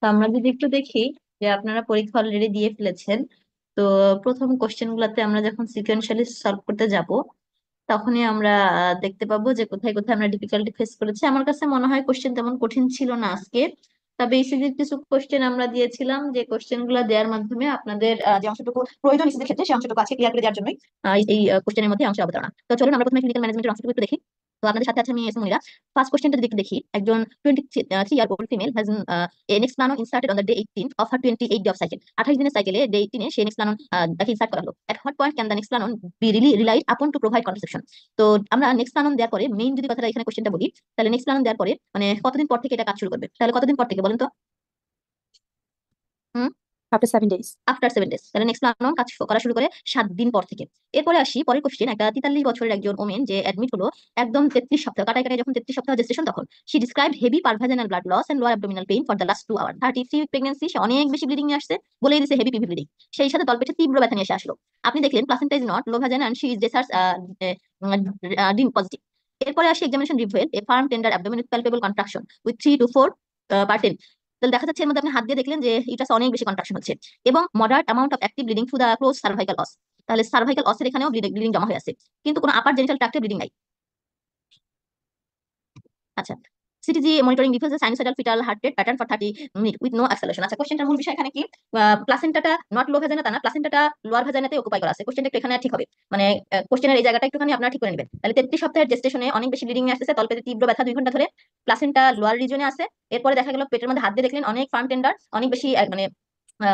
তো আমরা যদি একটু দেখি যে আপনারা পরীক্ষা অলরেডি দিয়ে ফেলেছেন। তো প্রথম কোশ্চেন গুলাতে আমরা যখন সিকোয়েন্সিয়ালি সলভ করতে যাব, তখনই আমরা দেখতে পাবো যে কোথায় কোথায় আমরা ডিফিকাল্টি ফেস করেছি। আমার কাছে মনে হয় কোশ্চেন তেমন কঠিন ছিল না আজকে। তবে বেসিক কিছু কোশ্চেন আমরা দিয়েছিলাম, যে কোশ্চেন গুলো দেওয়ার মাধ্যমে আপনাদের যে অংশটুকু প্রয়োজন ইসিদের ক্ষেত্রে সেই অংশটুকু আজকে ক্লিয়ার করে দেওয়ার জন্যই এই কোশ্চেনের মধ্যে অংশ অবতারণা। তো চলুন আমরা প্রথমে ক্লিনিক্যাল ম্যানেজমেন্টের অংশটুকু একটু দেখি। তো আপনাদের সাথে আছে আমি সুমনিরা। ফার্স্ট কোশ্চেনটা যদি একটু দেখি, একজন 23 year old female has Nexplanon inserted on the day 18 of her 28 day of cycle. 28 দিনের সাইকেলে ডে 18 সে নেক্সট প্লানো তাকে ইনসার্ট করা হলো। At what point can the Nexplanon be really relied upon to provide contraception? তো আমরা next প্লানন দেওয়ার পরে main যদি কথাটা এখানে কোশ্চেনটা বলি, তাহলে নেক্সট প্লানন দেওয়ার পরে মানে কতদিন পর থেকে এটা কাজ শুরু করবে? তাহলে কতদিন পর থেকে বলেন তো? হুম, after 7 days. After 7 days. তাহলে নেক্সট প্লানন কাজ করা শুরু করে 7 দিন পর থেকে। এরপরে আসি পরের কোশ্চেন, একটা 43 বছরের একজন ওমেন যে অ্যাডমিট হলো একদম 33 সপ্তাহ কাটায় কাটায়, যখন 33 সপ্তাহ জেস্টেশন, তখন she describe heavy per vaginal blood loss and lower abdominal pain for the last 2 hour. 33 week pregnancy, সে অনেক বেশি ব্লিডিং নিয়ে আসছে, বলেই দিছে হেভি পিভি ব্লিডিং। সেই সাথে তলপেটে তীব্র ব্যথা নিয়ে এসে আসলো। আপনি দেখলেন প্লাসেন্টা ইজ নট লো ভাজান and she is rhesus D positive. এরপরে আসি examination reveal a firm tender abdomen with palpable contraction with 3 to 4 তাহলে দেখা যাচ্ছে এর মধ্যে আপনি হাত দিয়ে দেখলেন যে ইউটারাস অনেক বেশি কন্ট্রাকশন হচ্ছে, এবং moderate amount of active bleeding through the close cervical অস। তাহলে সার্ভাইকাল অসের এখানেও ব্লিডিং জমা হয়ে আছে, কিন্তু কোনো আপার জেনিটাল ট্র্যাক্টে ব্লিডিং নাই। আচ্ছা, CTG monitoring reviews the sinusoidal fetal heart rate pattern for 30 minute with no acceleration. আচ্ছা, কোশ্চেনটার মূল বিষয় এখানে কি? প্লাসেন্টাটা নট লো ভেজাইনা তা না, প্লাসেন্টাটা লোয়ার ভেজাইনাতে অকুপাই করা আছে। কোশ্চেনটা একটু এখানে ঠিক হবে, মানে কোশ্চেনের এই জায়গাটা একটুখানি আপনারা ঠিক করে নেবেন। তাহলে 33 সপ্তাহের জেস্টেশনে অনেক বেশি ব্লিডিং আসতেছে, তলপেটে তীব্র ব্যথা 2 ঘন্টা ধরে, প্লাসেন্টা লোয়ার রিজনে আছে। এরপরে দেখা গেল পেটের মধ্যে হাত দিয়ে দেখলেন অনেক ফার্ম টেন্ডার, অনেক বেশি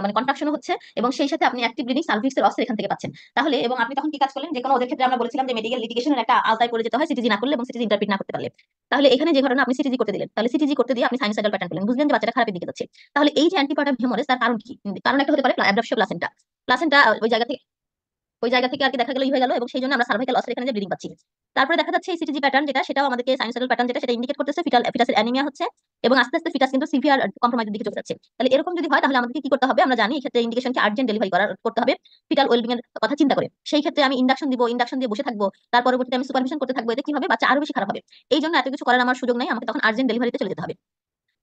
মানে কন্ট্রাকশন হচ্ছে, এবং সেই সাথে আপনি অ্যাক্টিভ ব্লিডিং সার্ভিক্সের অস্ত্র এখান থেকে পাচ্ছেন। তাহলে এবং আপনি তখন কি কাজ করলেন, যে কোনো ওদের ক্ষেত্রে আমরা বলেছিলাম যে মেডিকেল লিটিগেশনের একটা আওতায় পড়ে যেতে হয় সিটিজি না করলে এবং সিটিজি ইন্টারপ্রিট না করতে পারলে। তাহলে এখানে যে ঘটনা, আপনি সিটিজি করতে দিলেন, তাহলে সিটিজি করতে দিয়ে আপনি সাইনোসয়েডাল প্যাটার্ন পেলেন, বুঝলেন যে বাচ্চাটা খারাপের দিকে যাচ্ছে। তাহলে এই যে অ্যান্টিপার্টাম হেমোরেজ, তার কারণ কি? কারণ একটা হতে পারে অ্যাবডাপশন প্লাসেন্টা। প্লাসেন্টা ওই জায়গা থেকে আর কি দেখা গেল হয়ে গেল, এবং সেই জন্য আমরা সার্ভাইকাল অসের এখানে যে ব্লিডিং পাচ্ছি। তারপরে দেখা যাচ্ছে এই সিটিজি প্যাটার্ন যেটা, সেটাও আমাদেরকে সাইনোসয়েডাল প্যাটার্ন যেটা, সেটা ইন্ডিকেট করতেছে ফিটাসের অ্যানিমিয়া হচ্ছে, এবং আস্তে আস্তে ফিটাস কিন্তু সিভিয়ার কম্প্রোমাইজের দিকে চলে যাচ্ছে। তাহলে এরকম যদি হয়, তাহলে আমাদেরকে কি করতে হবে? আমরা জানি এই ক্ষেত্রে ইন্ডিকেশনকে আর্জেন্ট ডেলিভারি করতে হবে ফিটাল ওয়েলবিং এর কথা চিন্তা করে। সেই ক্ষেত্রে আমি ইন্ডাকশন দিব, ইন্ডাকশন দিয়ে বসে থাকবো, তার পরবর্তীতে আমি সুপারভিশন করতে থাকবো, এতে কি হবে? বাচ্চা আরো বেশি খারাপ হবে। এই জন্য এত কিছু করার আমার সুযোগ নাই, আমাকে তখন আর্জেন্ট ডেলিভারিতে চলে যেতে হবে।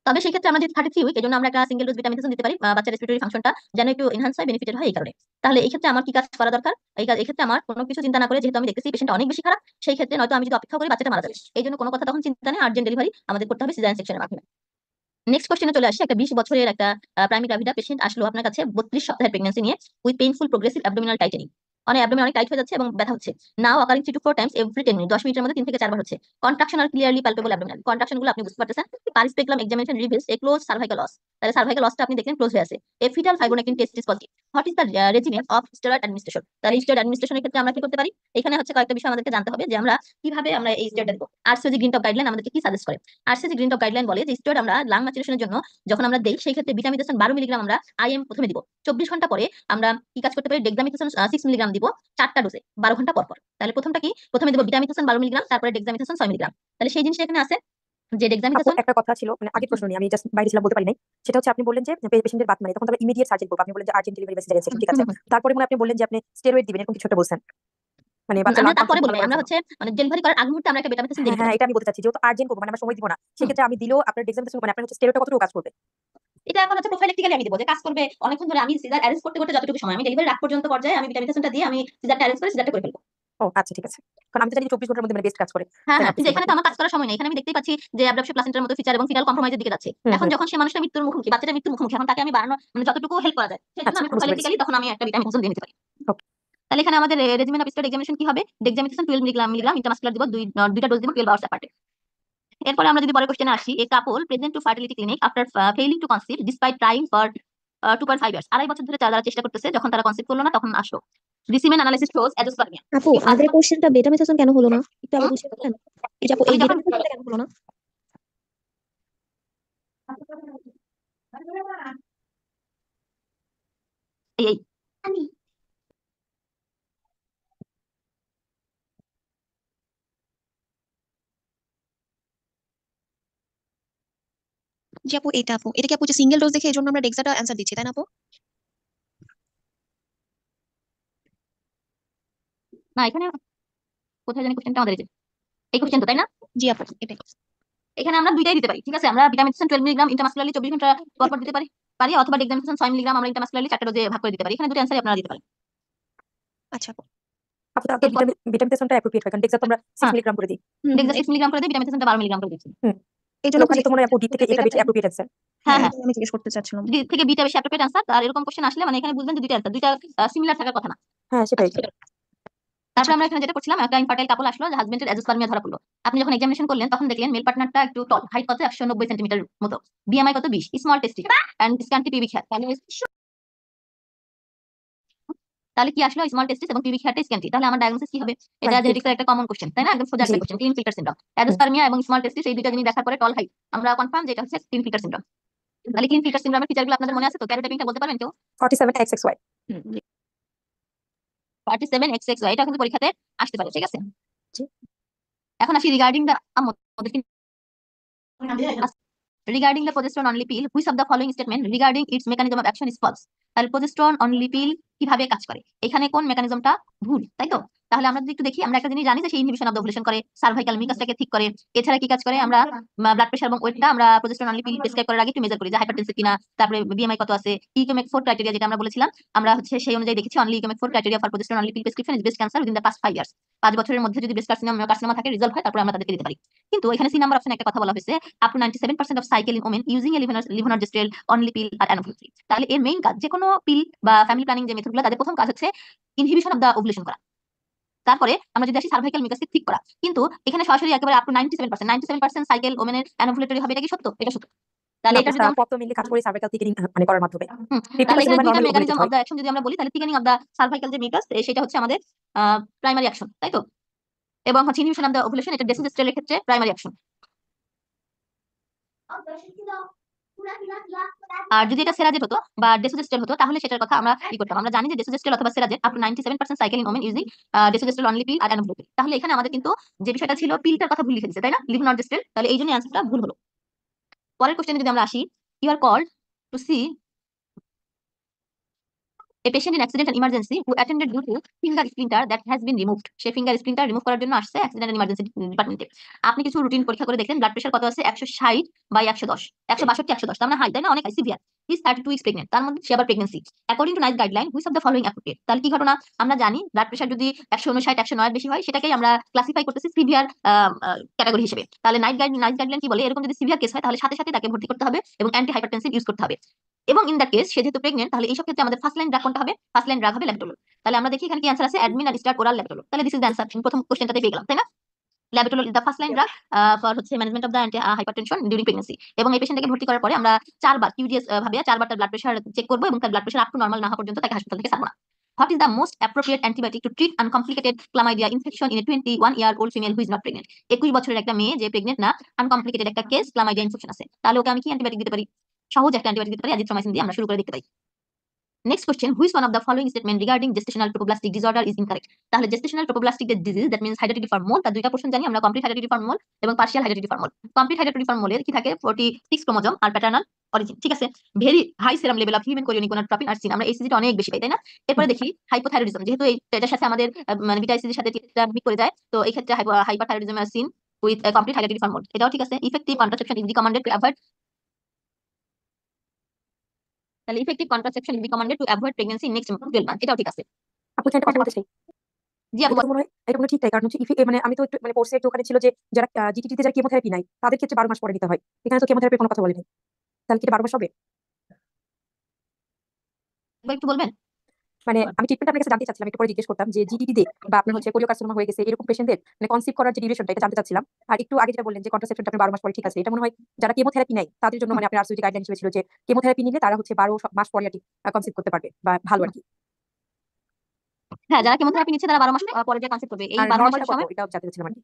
তবে সেই ক্ষেত্রে আমরা যদি 33 উইক, এজন্য আমরা একটা সিঙ্গেল ডোজ ভিটামিন দিতে পারি বাচ্চার রেসপিরেটরি ফাংশনটা যেন একটু এনহান্স হয়, বেনিফিটেড হয় এই কারণে। তাহলে এই ক্ষেত্রে আমার কি কাজ করা দরকার? এই ক্ষেত্রে আমার কোনো কিছু চিন্তা না করে, যেহেতু আমি দেখতেছি পেশেন্ট অনেক বেশি খারাপ, সেই ক্ষেত্রে নয়তো আমি যদি অপেক্ষা করি বাচ্চাটা মারা যাবে, এই জন্য কোনো কথা তখন চিন্তা নেই, আর্জেন্ট ডেলিভারি আমাদের করতে হবে সিজারিয়ান সেকশনের মাধ্যমে। নেক্সট কোশ্চেনে চলে আসি, একটা 20 বছরের একটা প্রাইমি গ্রাভিডা পেশেন্ট আসলো আপনার কাছে 32 সপ্তাহের প্রেগন্যান্সি নিয়ে with painful progressive abdominal tightening. Abdomen অনেক টাইট হয়ে যাচ্ছে এবং ব্যথা হচ্ছে। Now occurring 3 to 4 times every 10 minute, 10 মিনিটের মধ্যে 3 থেকে 4 বার হচ্ছে। কন্ট্রাকশন আর ক্লিয়ারলি পালপেবল অ্যাবডোমিনাল, কন্ট্রাকশন গুলো আপনি বুঝতে পারতেছেন। Per speculum examination reveals a close cervical os. তাহলে সার্ভাইকাল লসটা আপনি দেখলেন ক্লোজ হয়ে আছে। A fetal fibronectin test is positive. What is the regimen of steroid administration? তাহলে স্টেরয়েড অ্যাডমিনিস্ট্রেশনের ক্ষেত্রে আমরা কি করতে পারি? এখানে হচ্ছে কয়েকটা বিষয় আমাদেরকে জানতে হবে, যে আমরা কিভাবে আমরা এই স্টেরয়েডটা দেব। আরসিজি গ্রিন টপ গাইডলাইন আমাদেরকে কি সাজেস্ট করে? আরসিজি গ্রিন টপ গাইডলাইন বলে যে স্টেরয়েড আমরা লাং ম্যাচুরেশনের জন্য যখন আমরা দেই, সেই ক্ষেত্রে বিটামিথাসন 12 মিলিগ্রাম আমরা আইএম প্রথমে দিব। 24 ঘন্টা পরে আমরা কি কাজ করতে পারি? ডেক্সামিথাসন 6 মিলিগ্রাম দিব 4টা ডোজে 12 ঘন্টা পর পর। তাহলে প্রথমটা কি? প্রথমে দিব বিটামিথাসন 12 মিলিগ্রাম, তারপরে ডেক্সামিথাসন 6 মিলিগ্রাম। তাহলে সেই জিনিসটা এখানে আছে যে আপু, ডেক্সামিথাসন। একটা কথা ছিল, মানে আগের প্রশ্ন নিয়ে আমি জাস্ট বাইরে ছিলাম, বলতে পারি নাই। সেটা হচ্ছে আপনি বললেন যে পেশেন্টের বাত মানে তখন তাহলে ইমিডিয়েট সার্জারি করবো, আপনি বললেন যে আর্জেন্ট ডেলিভারি বা সিজারিয়ান সেকশন, ঠিক আছে। তারপরে মনে হয় আপনি বললেন যে আপনি স্টেরয়েড দিবেন, এরকম কিছু একটা বলছেন, মানে বাচ্চা আমরা লাং তারপরে ফাংশন বলি ভালো নাই, করার আমরা জন্য। হচ্ছে মানে ডেলিভারি করার আগ মুহূর্তে আমরা একটা বেটামিথাসন দিয়ে হ্যাঁ দিতে হ্যাঁ, পারি। এটা আমি বলতে চাচ্ছি, যেহেতু আর্জেন্ট করবো, মানে আমরা সময় দিব না, হুম, সেক্ষেত্রে আমি দিলেও আপনার ডেক্সামিথাসন মানে আপনার হচ্ছে স্টেরয়েডটা কতটুকু কাজ করবে? এটা এখন হচ্ছে প্রোফাইলেক্টিক্যালি আমি দিব, যে কাজ করবে অনেকক্ষণ ধরে। আমি সিজার অ্যারেঞ্জ করতে করতে যতটুকু সময়, আমি ডেলিভারি রাখ পর্যন্ত পর্যায়ে আমি বিটামিথাসনটা দিয়ে আমি সিজারটা অ্যারেঞ্জ করে সিজারটা করে ফেলবো। ও আচ্ছা, ঠিক আছে। কারণ আমি তো জানি যে 24 ঘন্টার মধ্যে মানে বেস্ট কাজ করে, হ্যাঁ তাই হ্যাঁ, কিন্তু ভাবতেছিলাম আর এখানে কি। তো আমার কাজ করার সময় নেই। এখানে আমি দেখতেই পাচ্ছি যে অ্যাবডাপশন প্লাসেন্টার মতো ফিচার এবং ফিটাল কম্প্রোমাইজের দিকে যাচ্ছে। হুম এখন হুম। যখন সে মানুষটা মৃত্যুর মুখোমুখি, বাচ্চাটা মৃত্যুর মুখোমুখি, এখন তাকে আমি বাড়ানো মানে যতটুকু হেল্প করা যায় সেই জন্য আচ্ছা, আমি বুঝতে পেরেছি। প্রোফাইলেক্টিক্যালি তখন আমি একটা বিটামিথাসন দিয়ে নিতে পারি। ওকে। তাহলে এখানে আমাদের রেজিমেন অফ স্টেরয়েড এক্সামিনেশন কি হবে? ডেক্সামিথাসন 12 মিলিগ্রাম মিলিগ্রাম ইন্টারমাসকুলার দিব, দুইটা ডোজ দিব 12 আওয়ার্স অ্যাপার্টে। এরপরে আমরা যদি পরের কোশ্চেনে আসি, a couple present to fertility clinic after failing to conceive despite trying for 2.5 years. 2.5 বছর ধরে তারা চেষ্টা করতেছে, যখন তারা কনসিভ করলো না তখন আসলো। ডিসিমেন অ্যানালিসিস শোজ অ্যাজোস্পার্মিয়া। আপু, এ ফার্স্ট আগের কোশ্চেনটা বেটা মেথাসন কেন হলো না? একটু আগে বুঝিয়ে বলতেন। এই যে আপু, আমি এই বেটা যখন মেথাসনটা কেন হলো না? এই যে আপু, এটা কি আপু যে সিঙ্গেল ডোজ দেখে এই জন্য আমরা ডেক্সাটা অ্যান্সার দিচ্ছি, তাই না আপু? না, এখানে কোথায় জানি কোশ্চেনটা আমাদের এই কোশ্চেন তো, তাই না? জি আপু, এটাই। এখানে আমরা দুইটাই দিতে পারি, ঠিক আছে? আমরা ভিটামিথিসন 12 মিলিগ্রাম ইন্টারমাসকুলারলি 24 ঘন্টা পর পর দিতে পারি অথবা ডেক্সামিথিসন 6 মিলিগ্রাম আমরা ইন্টারমাসকুলারলি 4টা ডোজে ভাগ করে দিতে পারি। এখানে দুটো অ্যান্সারই আপনারা দিতে পারেন। আচ্ছা আপু। আপু তাহলে তো এরপর ভিটামিনটা অ্যাপ্রোপ্রিয়েট হয়, কারণ ডেক্সা তো আমরা 6 হ্যাঁ, মিলিগ্রাম করে দিই। ডেক্সা 6 মিলিগ্রাম করে দিই, ভিটামিথিসনটা 12 মিলিগ্রাম করে দিচ্ছি। এই তো জন্য ওখানে তো মনে হয় আপু ডি থেকে এটা বেশি অ্যাপ্রোপ্রিয়েট অ্যান্সার। হ্যাঁ, হ্যাঁ, হ্যাঁ, এটাই আমি জিজ্ঞেস করতে চাচ্ছিলাম। ডি থেকে বিটা বেশি অ্যাপ্রোপ্রিয়েট অ্যান্সার। আর এরকম কোশ্চেন আসলে মানে এখানে বুঝবেন যে দুইটা অ্যান্সার, দুইটা সিমিলার থাকার কথা না। হ্যাঁ সেটাই। তারপরে আমরা এখানে যেটা করছিলাম, একটা ইনফার্টাইল কাপল আসলো, যে হাজবেন্ডের অ্যাজোস্পার্মিয়া ধরা পড়লো। আপনি যখন এক্সামিনেশন করলেন তখন দেখলেন মেল পার্টনারটা একটু টল, হাইট কত 190 সেন্টিমিটার মতো, বিএমআই কত 20, small testes and scanty pubic hair. তাহলে কি আসলো? স্মল টেস্টিস এবং পিউবিক হেয়ারটা স্ক্যান্টি। তাহলে আমার ডায়াগনোসিস কি হবে? এটা Right. জেনেটিক্সের একটা কমন কোশ্চেন, তাই না? একদম সোজা একটা জি। Question, Klinefelter syndrome. অ্যাজোস্পার্মিয়া এবং স্মল টেস্টিস এই দুইটা জিনিস দেখার পরে টল হাইট আমরা কনফার্ম যে এটা হচ্ছে ক্লিনফিল্টার সিনড্রোম। তাহলে ক্লিনফিল্টার সিনড্রোমের ফিচারগুলো আপনাদের মনে আছে তো? ক্যারোটাইপিংটা বলতে পারবেন কেউ? 47XXY। 47XXY, এটা কিন্তু পরীক্ষাতে আসতে পারে, ঠিক আছে? জি। এখন আসি regarding the regarding the progesterone only pill, which of the following statement regarding its mechanism of action is false? তাহলে progesterone only pill কিভাবে কাজ করে, এখানে কোন মেকানিজমটা ভুল, তাই তো? তাহলে আমরা যদি একটু দেখি, আমরা একটা জিনিস জানি যে সেই ইনহিবিশন অফ দ্য ওভুলেশন করে, সার্ভাইকাল মিকাসটাকে ঠিক করে। এছাড়া কি কাজ করে? আমরা ব্লাড প্রেশার এবং ওয়েটটা আমরা progesterone only pill প্রেসক্রাইব করার আগে একটু মেজার করি যে হাইপারটেনসিভ কিনা, তারপরে বিএমআই কত আছে, ইকোমেক 4 ক্রাইটেরিয়া যেটা আমরা বলেছিলাম, আমরা হচ্ছে সেই অনুযায়ী দেখেছি only UKMEC 4 criteria for progesterone only pill prescription is breast cancer within the past 5 years। 5 বছরের মধ্যে যদি ব্রেস্ট কার্সিনোমা থাকে, রিজলভ হয়, তারপরে আমরা তাদেরকে দিতে পারি। কিন্তু এখানে সি নাম্বার অপশনে একটা কথা বলা হয়েছে, up to 97% of cycle in women using a levonorgestrel only pill are anovulatory. তাহলে এর মেইন কাজ, যে কোনো পিল বা ফ্যামিলি প্ল্যানিং যে মেথডগুলো, তাদের প্রথম কাজ হচ্ছে ইনহিবিশন অফ দা ওভুলেশন করা। তারপরে আমরা যদি আসি সার্ভাইকাল মিকাসকে ঠিক করা, কিন্তু এখানে সরাসরি একেবারে আপ টু 97% সাইকেল ওমেনের অ্যানোফিলিপ্রি হবে। এটা কি সত্য? এটা সত্য। তাহলে এটা যদি আমরা কত মিলি কাজ করে সার্ভাইকাল থিকেনিং মানে করার মাধ্যমে। তাহলে 50% এখানে দুইটা নরমালি মেকানিজম ওভুলেটেড অফ হয়। দা অ্যাকশন যদি আমরা বলি, তাহলে থিকেনিং অফ দা সার্ভাইকাল যে মিকাস, সেটা হচ্ছে আমাদের প্রাইমারি অ্যাকশন, তাই তো? এবং হচ্ছে ইনহিবিশন অফ দা ওভুলেশন, এটা ডেসোজেস্ট্রেলের ক্ষেত্রে প্রাইমারি অ্যাকশন। আর যদি এটা সেরাজেট হতো বা ডেসোজেস্টেরল হতো, তাহলে সেটার কথা আমরা কি করতাম? আমরা জানি যে ডেসোজেস্টেরল অথবা Cerazette up to 97% cycle in women using desogestrel only pill are anovulatory. তাহলে এখানে আমাদের কিন্তু যে বিষয়টা ছিল, পিলটার কথা ভুল লিখে দিয়েছে, তাই না? লিভোনর্জেস্ট্রেল। তাহলে এই জন্য অ্যান্সারটা ভুল হলো। পরের কোশ্চেনে যদি আমরা আসি, you are called to see a patient in accident and emergency who attended due to finger splinter that has been removed। Say finger splinter remove করার জন্য আসছে অ্যাক্সিডেন্ট এন্ড ইমার্জেন্সি ডিপার্টমেন্টে। আপনি কিছু রুটিন পরীক্ষা করে দেখলেন, ব্লাড প্রেশার কত আছে? 160/110, 162/110, তার মানে হাই, তাই না? অনেক high, severe. Is 32 weeks pregnant, তার মধ্যে সে আবার pregnancy. According to NICE guideline, which of the following appropriate? তাহলে কি ঘটনা? আমরা জানি ব্লাড প্রেশার যদি 159/109 বেশি হয়, সেটাকেই আমরা ক্লাসিফাই করতেছি সিভিয়ার ক্যাটাগরি হিসেবে। তাহলে নাইস গাইডলাইন কি বলে? এরকম যদি সিভিয়ার কেস হয়, তাহলে সাথে সাথে তাকে ভর্তি করতে হবে এবং অ্যান্টি হাইপারটেনসিভ ইউজ করতে হবে। এবং ইন দ্য কেস সে যেহেতু প্রেগনেন্ট, তাহলে এইসব ক্ষেত্রে আমাদের ফার্স্ট লাইন ড্রাগ কোনটা হবে? ফার্স্ট লাইন ড্রাগ হবে ল্যাবেটোলল। তাহলে আমরা দেখি এখানে কি অ্যান্সার আছে, অ্যাডমিন আর স্টার্ট ওরাল ল্যাবেটোলল। তাহলে দিস ইজ দ্য অ্যান্সার। প্রথম কোশ্চেনটাতে পেয়ে গেলাম, তাই না? Labetalol is the first line drug for হচ্ছে management of the anti hypertension during pregnancy. এবং এই পেশেন্টকে ভর্তি করার পরে আমরা 4 বার কিউডিএস ভাবে 4 বার তার ব্লাড প্রেশার চেক করব এবং তার blood pressure up to normal না হওয়া পর্যন্ত তাকে হাসপাতাল থেকে ছাড়বো না। What is the most appropriate antibiotic to treat uncomplicated chlamydia infection in a 21-year-old female who is not pregnant? 21 বছরের একটা মেয়ে যে প্রেগনেন্ট না, আনকমপ্লিকেটেড একটা কেস, ক্লামাইডিয়া ইনফেকশন আছে, তাহলে ওকে আমি কি অ্যান্টিবায়োটিক দিতে পারি? সহজ একটা অ্যান্টিবায়োটিক দিতে পারি, অ্যাজিথ্রোমাইসিন দিয়ে আমরা শুরু করে দেখতে পাই। Next question, which one of the following statement regarding gestational trophoblastic disorder is incorrect? তাহলে gestational trophoblastic disease, that means hydatidform mole, তার দুইটা পোরশন জানি আমরা, কমপ্লিট hydatidform mole এবং partial hydatidform mole। Complete hydatidform mole এর কি থাকে? 46 chromosome আর paternal origin, ঠিক আছে? Very high serum level of human chorionic gonadotropin are seen, আমরা এইচসিজিটা অনেক বেশি পাই, তাই না? এরপরে দেখি হাইপোথাইরয়েডিজম, যেহেতু এটার সাথে আমাদের মানে বিটা এইচসিজির সাথে মিট করে যায়, তো এই ক্ষেত্রে hyperthyroidism are seen with complete hydatidform mole, এটাও ঠিক আছে। Effective contraception is recommended to avoid, তাহলে effective contraception is recommended to avoid pregnancy in next 12 month, এটাও ঠিক আছে। আপু একটা কথা বলতে চাই, জি আপু। এটা মনে হয় ঠিকঠাক, কারণ হচ্ছে মানে আমি তো একটু মানে কোর্সে একটু ওখানে ছিল যে যারা জিটিটিতে যারা কেমোথেরাপি নাই তাদের ক্ষেত্রে 12 মাস পরে নিতে হয়। এখানে তো কেমোথেরাপির কোনো কথা বলেনি, তাহলে কি এটা 12 মাস হবে? একটু বলবেন? মানে আমি ট্রিটমেন্ট আপনার কাছে জানতে চাচ্ছিলাম, একটু পরে জিজ্ঞেস করতাম যে জিটিটি তে বা আপনার হচ্ছে কোরিওকার্সিনোমা হয়ে গেছে এরকম পেশেন্টদের মানে কনসিভ করার যে ডিউরেশনটা, এটা জানতে চাচ্ছিলাম। আর একটু আগে যেটা বললেন যে কন্ট্রাসেপশনটা আপনি 12 মাস পরে ঠিক আছে, এটা মনে হয় যারা কেমোথেরাপি নেয় তাদের জন্য মানে আপনার আরসিটি গাইডলাইন হিসেবে ছিল যে কেমোথেরাপি নিলে তারা হচ্ছে 12 মাস পরে আর কি কনসিভ করতে পারবে বা ভালো আর কি। হ্যাঁ, যারা কেমোথেরাপি নিচ্ছে তারা 12 মাস পরে যে কনসেপ্ট করবে, এই আর 12 নরমালটা মাসের কত সময় এটাও জানতে চাচ্ছিলাম আর কি।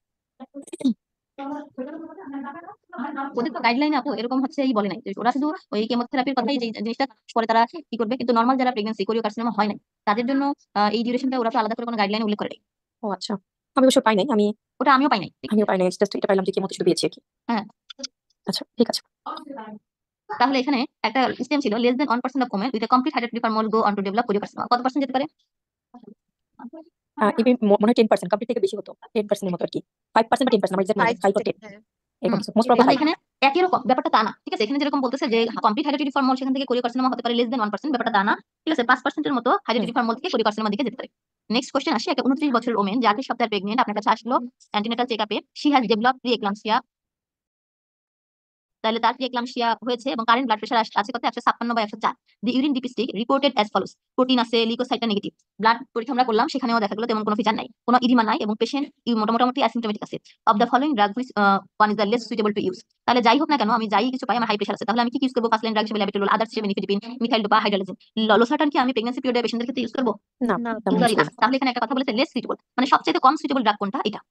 ওদের তো গাইডলাইন আপু এরকম হচ্ছে এই বলে নাই, ওরা শুধু ওই কেমোথেরাপির কথাই যে জিনিসটা পরে তারা কি করবে, কিন্তু নরমাল যারা প্রেগন্যান্সি কোরিওকার্সিনোমা হয় না তাদের জন্য এই ডিউরেশনটা ওরা তো আলাদা করে কোনো গাইডলাইন উল্লেখ করে নাই। ও আচ্ছা, আমি অবশ্য পাই নাই, ওটা আমিও পাই নাই। জাস্ট এটা পাইলাম যে কেমোতে শুধু পেয়েছি আর কি। হ্যাঁ, আচ্ছা ঠিক আছে। তাহলে এখানে একটা স্টেম ছিল, less than 1% of women with a complete hydatidform mole go on to develop choriocarcinoma. কত পার্সেন্ট যেতে পারে? মনে হয় 10%, কমপ্লিট থেকে বেশি হতো 10% এর মতো আর কি। 5% বা 10%, আমার এক্সাক্ট মনে নেই, 5 or 10। এরকম হুম। মোস্ট প্রবাবলি তাহলে হাই। এখানে একই রকম ব্যাপারটা তা না, ঠিক আছে? এখানে যেরকম বলতেছে যে কমপ্লিট হাইড্রোটিভ ফর্মল সেখান থেকে কোরিওকার্সিনোমা হতে পারে লেস দেন 1%, ব্যাপারটা তা না, ঠিক আছে? 5% এর মতো হাইড্রোটিভ ফর্মল থেকে কোরিওকার্সিনোমা দিকে যেতে পারে। নেক্সট কোশ্চেন আসি, একটা 29 বছরের ওমেন যে 28 সপ্তাহের প্রেগনেন্ট আপনার কাছে আসলো অ্যান্টিনেটাল চেকআপে, শি হ্যাজ ডেভেলপড প্রি-এক্লাম্পসিয়া, তাহলে তার প্রি-এক্লাম্পসিয়া হয়েছে এবং কারেন্ট ব্লাড প্রেশার আছে কত 156/104। The urine dipstick reported as follows, protein আছে, লিউকোসাইটটা নেগেটিভ। ব্লাড পরীক্ষা আমরা করলাম, সেখানেও দেখা গেল তেমন কোনো ফিচার নাই, কোনো ইডিমা নাই এবং পেশেন্ট মোটামুটি অ্যাসিম্পটোমেটিক আছে। Of the following drug which one is the less suitable to use, তাহলে যাই হোক না কেন আমি যাই কিছু পাই আমার হাই প্রেশার আছে, তাহলে আমি কি ইউজ করব? ফার্স্ট লাইন ড্রাগ হিসেবে ল্যাবেটোলল, আদার্স হিসেবে নিফিডিপিন, মিথাইল ডোপা, হাইড্রোলাজিন। লোসার্টান কি আমি প্রেগন্যান্সি পিরিয়ডে পেশেন্টদের ক্ষেত্রে ইউজ করব? না, না। তেমন ইউজুয়ালি ইউজ না। তাহলে এখানে একটা কথা বলেছে লেস সুইটেবল, মানে সবচেয়ে কম সুইটেবল ড্রাগ কোনটা, এটা।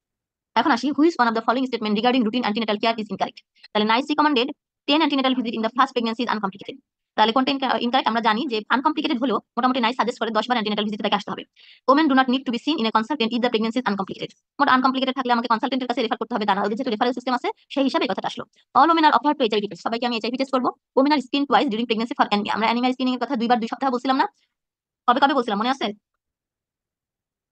এখন আসি, which one of the following statement regarding routine antenatal care is incorrect, তাহলে NICE recommended 10 antenatal visit in the first pregnancy is uncomplicated, তাহলে কোনটা ইনকারেক্ট? আমরা জানি যে আনকমপ্লিকেটেড হলেও মোটামুটি নাইস সাজেস্ট করে 10 বার অ্যান্টিনেটাল ভিজিটে তাকে আসতে হবে। Women do not need to be seen in a consultant if the pregnancy is uncomplicated, মোট আনকমপ্লিকেটেড থাকলে আমাকে কনসালটেন্টের কাছে রেফার করতে হবে তা না, ওদের যেহেতু রেফারেল সিস্টেম আছে সেই হিসাবে এই কথাটা আসলো। All women are offer to HIV test, সবাইকে আমি এইচআইভি টেস্ট করব। Women are screen twice during pregnancy for anaemia, আমরা অ্যানিমিয়া স্ক্রিনিং এর কথা 2 সপ্তাহ বলছিলাম না? কবে কবে বলছিলাম মনে আছে?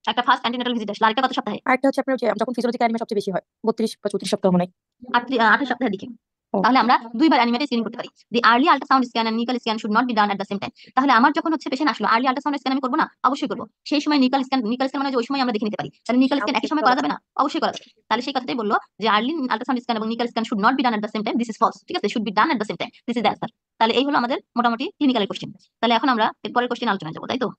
একটা ফার্স্ট অ্যান্টিনেটাল ভিজিট আসলো, আরেকটা কত সপ্তাহে? আরেকটা হচ্ছে আপনার যে যখন ফিজিওলজিক্যাল অ্যানিমিয়া সবচেয়ে বেশি হয় 32 বা 34 সপ্তাহ মনে হয়। 28 সপ্তাহের দিকে। ও, তাহলে আমরা 2 বার অ্যানিমেটে স্ক্রিনিং করতে পারি। The early ultrasound scan and nuchal scan should not be done at the same time, তাহলে আমার যখন হচ্ছে পেশেন্ট আসলো আর্লি আল্ট্রাসাউন্ড স্ক্যান আমি করব না? অবশ্যই করব। সেই সময় নিকল স্ক্যান মানে যে ওই সময় আমরা দেখে নিতে পারি, তাহলে নিকল স্ক্যান একই সময় করা যাবে না? অবশ্যই করা যাবে। তাহলে সেই কথাটাই বললো যে আর্লি আল্ট্রাসাউন্ড স্ক্যান এবং nuchal scan should not be done at the same time, this is false, ঠিক আছে? Should be done at the same time, this is the answer. তাহলে এই হলো আমাদের মোটামুটি ক্লিনিক্যালের কোশ্চেন। তাহলে এখন আমরা এর পরের কোশ্চেন আলোচনায় যাবো, তাই তো?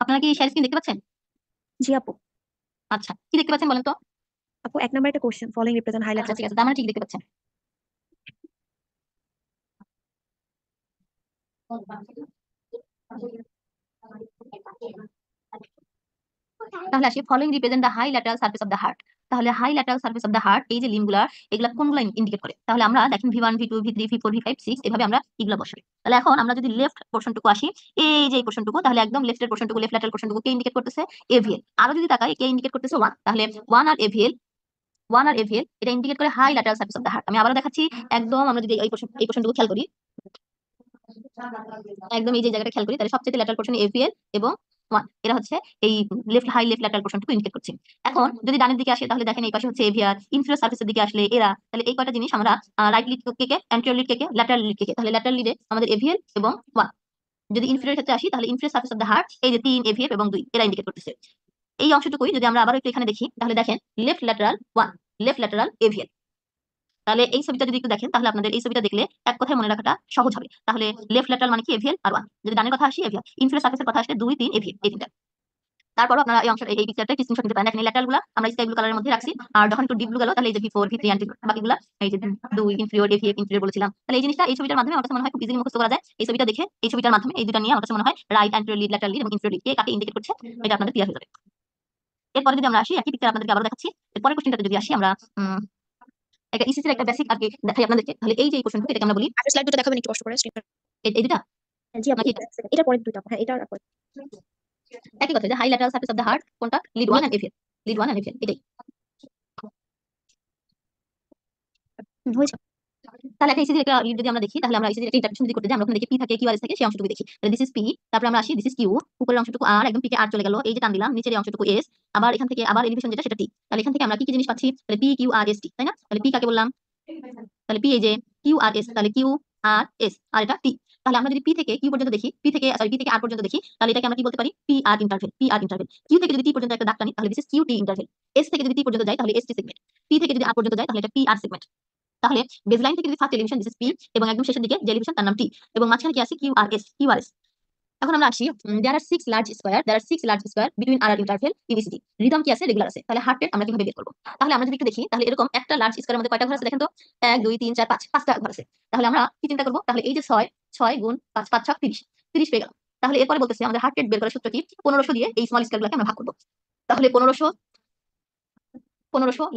আপনারা কি শেয়ার স্ক্রিন দেখতে পাচ্ছেন? জি আপু। আচ্ছা, কি দেখতে পাচ্ছেন বলেন তো? আপু 1 নাম্বার একটা কোশ্চেন, ফলোইং রিপ্রেজেন্ট আচ্ছা হাইলাইট। ঠিক আছে, তার মানে ঠিক দেখতে পাচ্ছেন। তাহলে আসি, following represent the high lateral surface of the heart, তাহলে high lateral surface of the heart এই যে লিম্বগুলা, এগুলা কোনগুলা ইন্ডিকেট করে? তাহলে আমরা দেখেন V1 V2 V3 V4 V5 6 এভাবে আমরা এগুলা বসাই। তাহলে এখন আমরা যদি লেফট পোরশনটুকু আসি, এই যে এই পোরশনটুকু, তাহলে একদম লেফটের পোরশনটুকু, লেফট ল্যাটারাল পোরশনটুকু কে ইন্ডিকেট করতেছে? AVL। আরো যদি তাকাই, কে ইন্ডিকেট করতেছে? 1, তাহলে 1 আর AVL, 1 আর AVL এটা ইন্ডিকেট করে high lateral surface of the heart. আমি আবারো দেখাচ্ছি, একদম আমরা যদি এই পোরশনটুকু খেয়াল করি, একদম এই যে জায়গাটা খেয়াল করি, তাহলে সবচেয়ে ল্যাটারাল পোরশন AVL এবং 1 এরা হচ্ছে এই লেফট ল্যাটারাল পোরশনটুকু ইন্ডিকেট করছে। এখন যদি ডানের দিকে আসে, তাহলে দেখেন এই পাশে হচ্ছে এভিয়ার, ইনফিরিয়র সারফেসের দিকে আসলে এরা, তাহলে এই কয়টা জিনিস আমরা রাইট লিড কে, অ্যান্টেরিয়র লিড কে, ল্যাটারাল লিড কে, তাহলে ল্যাটারাল লিডে আমাদের এভিএল এবং 1। যদি ইনফিরিয়র ক্ষেত্রে আসি, তাহলে inferior surface of the heart এই যে 3 এভিএফ এবং 2 এরা ইন্ডিকেট করতেছে। এই অংশটুকুই যদি আমরা আবার একটু এখানে দেখি, তাহলে দেখেন left lateral 1, left lateral AVL. তাহলে এই ছবিটা যদি একটু দেখেন, তাহলে আপনাদের এই ছবিটা দেখলে এক কথায় মনে রাখাটা সহজ হবে। তাহলে লেফট ল্যাটারাল মানে কি? এভিএল আর 1। যদি ডানের কথা আসি, এভিএল। ইনফিরিয়র সারফেসের কথা আসলে 2 3 এভিএল, এই তিনটা। তারপর আপনারা এই অংশটা, এই পিকচারটা একটু স্ক্রিনশট নিতে পারেন। দেখেন এই ল্যাটারাল গুলা আমরা স্কাই ব্লু কালারের মধ্যে রাখছি, আর যখন একটু ডিপ ব্লু গেল, তাহলে এই যে V4 V3 অ্যান্টি বাকিগুলা এই যে 2 ইনফিরিয়র এভিএফ ইনফিরিয়র বলেছিলাম। তাহলে এই জিনিসটা এই ছবিটার মাধ্যমে আমার কাছে মনে হয় খুব ইজিলি মুখস্থ করা যায়। এই ছবিটা দেখে, এই ছবিটার মাধ্যমে এই দুটো নিয়ে আমার কাছে মনে হয় right anterior lead, lateral lead এবং ইনফিরিয়র লিড কে কাকে ইন্ডিকেট করছে এটা আপনাদের ক্লিয়ার হয়ে যাবে। এরপরে যদি আমরা আসি, একই পিকচার আপনাদেরকে আবার দেখাচ্ছি। এরপরের কোশ্চেনটাতে যদি আসি আমরা, একটা ইসিসির একটা বেসিক আর কি দেখাই আপনাদেরকে। তাহলে এই যে এই কোশ্চেনটুকু, এটাকে আমরা বলি আগের স্লাইড দুটো দেখাবেন একটু কষ্ট করে স্ক্রিনটা। এই দুটা জি আপু, নাকি এটা পরের দুটো। হ্যাঁ, এটা আর পরে। একই কথা, যে high lateral surface of the heart কোনটা? Lead 1 and aVL, lead 1 and aVL এটাই। হয়েছে। তাহলে একটা ইসিজির একটা লিড যদি আমরা দেখি, তাহলে আমরা ইসিজির একটা ইন্টারপ্রিটেশন যদি করতে যাই, আমরা ওখানে দেখি পি থাকে, কিউআরএস থাকে, সেই অংশটুকু দেখি। তাহলে দিস ইজ পি, তারপর আমরা আসি দিস ইজ কিউ, উপরের অংশটুকু আর, একদম পিকে আর চলে গেল, এই যে টান দিলাম, নিচের এই অংশটুকু এস, আবার এখান থেকে আবার এলিভেশন যেটা সেটা টি। তাহলে এখান থেকে আমরা কি কি জিনিস পাচ্ছি? তাহলে P Q R S T, তাই না? তাহলে পি কাকে বললাম? তাহলে পি এই যে কিউ আর এস, তাহলে কিউ আর এস আর এটা টি। তাহলে আমরা যদি পি থেকে কিউ পর্যন্ত দেখি, পি থেকে আর পর্যন্ত দেখি, তাহলে এটাকে আমরা কি বলতে পারি? P R interval, P R interval. Q থেকে যদি টি পর্যন্ত একটা দাগ টানি, তাহলে this is Q T interval. S থেকে যদি টি পর্যন্ত যায়, তাহলে এস টি সেগমেন্ট। পি থেকে যদি আর পর্যন্ত যায়, তাহলে এটা পি আর সেগমেন্ট। তাহলে বেসলাইন থেকে যদি first elevation this is P, এবং একদম শেষের দিকে যে এলিভেশন তার নাম টি, এবং মাঝখানে কি আছে? Q R S, Q R S. এখন আমরা আসি, there are 6 large square between R interval in ECG. Rhythm কি আছে? রেগুলার আছে। তাহলে হার্ট রেট আমরা কিভাবে বের করব? তাহলে আমরা যদি একটু দেখি, তাহলে এরকম একটা লার্জ স্কয়ারের মধ্যে কয়টা ঘর আছে দেখেন তো? 1 2 3 4 5, পাঁচটা ঘর আছে। তাহলে আমরা কি চিন্তা করব? তাহলে এই যে 6 6 গুণ 5 5 6 30, 30 পেয়ে গেলাম। তাহলে এরপরে বলতেছে আমাদের হার্ট রেট বের করার সূত্র কি? 1500 দিয়ে এই স্মল স্কয়ারগুলোকে আমরা ভাগ করব। তাহলে 1500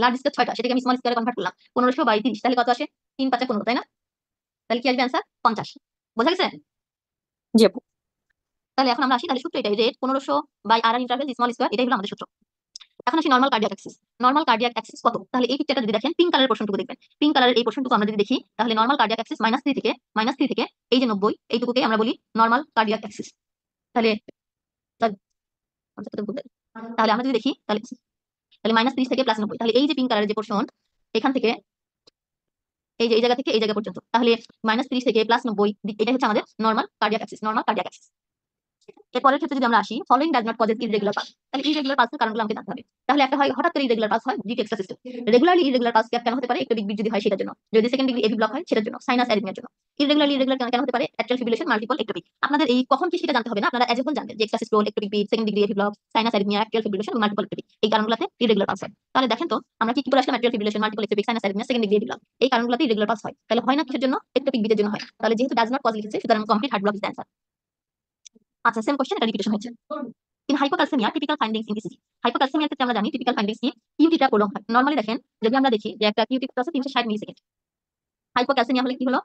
লার্জ স্কয়ার 6টা, সেটাকে আমি স্মল স্কয়ারে কনভার্ট করলাম। 1500 বাই 30, তাহলে কত আসে? 3 5 15, তাই না? তাহলে কি আসবে অ্যান্সার? 50। বোঝা গেছে? জি আপু। তাহলে এখন আমরা আসি, তাহলে সূত্র এটাই, rate 1500 by R interval small square, এটাই হলো আমাদের সূত্র। এখন আসি normal cardiac axis. Normal cardiac axis কত? তাহলে এই পিকচারটা যদি দেখেন, পিঙ্ক কালারের পোরশনটুকু দেখবেন। পিঙ্ক কালারের এই পোরশনটুকু আমরা যদি দেখি, তাহলে নরমাল কার্ডিয়াক অ্যাক্সিস -3 থেকে এই যে 90, এইটুকুকে আমরা বলি নরমাল কার্ডিয়াক অ্যাক্সিস। তাহলে sorry, concept টা ভুল দেয়। তাহলে আমরা যদি দেখি তাহলে -30 থেকে +90, তাহলে এই যে পিঙ্ক কালারের যে পোর্শন এখান থেকে এই যে এই জায়গা থেকে এই জায়গা পর্যন্ত, তাহলে -30 থেকে +90 এটা হচ্ছে আমাদের নরমাল কার্ডিয়াক অ্যাক্সিস। এরপরের ক্ষেত্রে যদি আমরা আসি, following does not causes irregular pulse, তাহলে ইররেগুলার পালসের কারণগুলো আমাকে জানতে হবে। তাহলে একটা হয় হঠাৎ করে ইররেগুলার পালস হয় deep extra system, regularly irregular pulse কেন হতে পারে, একটু বিট যদি হয় সেটার জন্য, যদি সেকেন্ড ডিগ্রি এভি ব্লক হয় সেটার জন্য, সাইনাস অ্যারিথমিয়ার জন্য। ইররেগুলার কেন হতে পারে, অ্যাট্রিয়াল ফিব্রিলেশন, মাল্টিপল একটোপিক। আপনাদের এই কখন কি সেটা জানতে হবে না, আপনারা এজ এ হোল জানবেন যে extra systole, ectopic beat, second degree AV block, sinus arrhythmia, atrial fibrillation, multiple ectopic, এই কারণগুলোতে ইররেগুলার পালস হয়। তাহলে দেখেন তো আমরা কি বলে আসলাম, atrial fibrillation, multiple ectopic, sinus arrhythmia, second degree AV block, এই কারণগুলোতে ইররেগুলার পালস হয়। তাহলে হয় না কিসের জন্য, একটোপিক বিটের জন্য হয়। তাহলে যেহেতু ডাজ নট কজ লিখেছে, সুতরাং complete heart block is the answer. আচ্ছা, সেম কোশ্চেন, এটা রিপিটেশন হচ্ছে। In hypocalcemia, typical findings in ECG. Hypocalcemia ক্ষেত্রে আমরা জানি typical findings কি, কিউটিটা প্রলং হয়। নরমালি দেখেন যদি আমরা দেখি যে একটা কিউটি আছে 360 মিলিসেকেন্ড, হাইপোক্যালসেমিয়া হলে কি হলো?